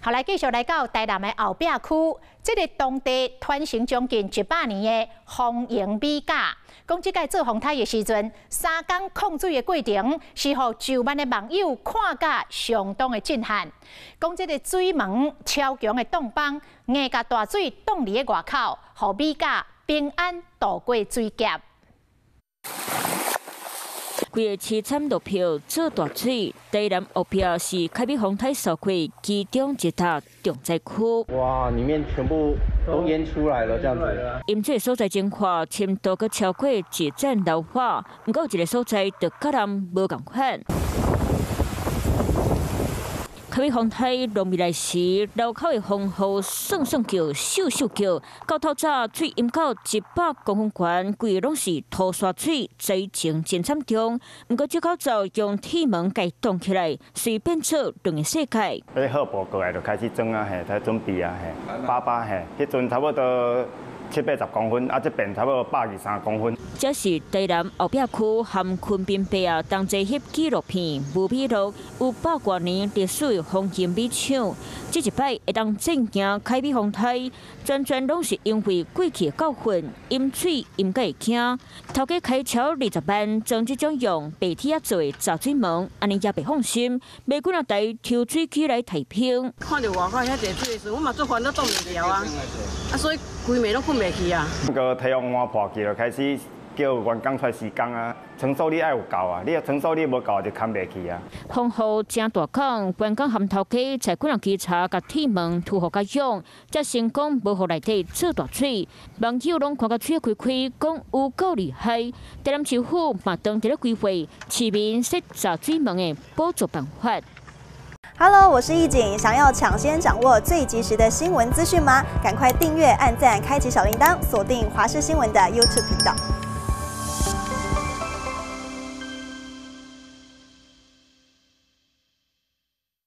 后来继续来到台南的后壁区，这个当地传承将近100年的风营米架。讲即个做风台的时阵，3工控水的过程，是互10万的网友看甲相当的震撼。讲这个水门超强的挡帮，硬甲大水挡伫个外口，互米架平安度过水劫。 规个市场落票做大水，台南后壁是凯美风台受开其中一笪重灾区。哇，里面全部都淹出来了，这样子。因这个所在情况，深度阁超过一战楼化，不过有一个所在就甲人无共款。 凯美风台落来时，路口的风雨爽爽叫、咻咻叫，到透早水淹到100公分悬，规个拢是土沙水，灾情真惨重。不过这口罩用铁门给挡起来，随便出两个世界。迄号步过来就开始装啊，嘿，在准备啊，嘿，800嘿，迄阵差不多780公分，啊，这边差不多123公分。这是台南后壁区和昆宾北啊，同齐翕纪录片，无米录有100多年历史的风营米厂。这一摆会当振兴凯美风台，全拢是因为过去的教训，淹水淹个会惊。头家开超20万，将这种用白铁啊做的杂水门，安尼也袂放心，买几啊台抽水机来提平。看到外口遐济水的时候，我嘛做烦恼挡袂了啊，所以规暝拢困袂去啊。个太阳换破去就开始。 叫员工出来施工啊，承受力爱有够啊，你承受力无够就扛袂起啊。风雨真大港，员工含头家在几人稽查，甲铁门涂互甲勇，才成功无互内底做大水。网友拢看甲嘴开开，讲有够厉害。台南市府嘛当伫咧规划市民设杂水门的补助办法。 Hello， 我是易景。想要抢先掌握最及时的新闻资讯吗？赶快订阅、按赞、开启小铃铛，锁定华视新闻的 YouTube 频道。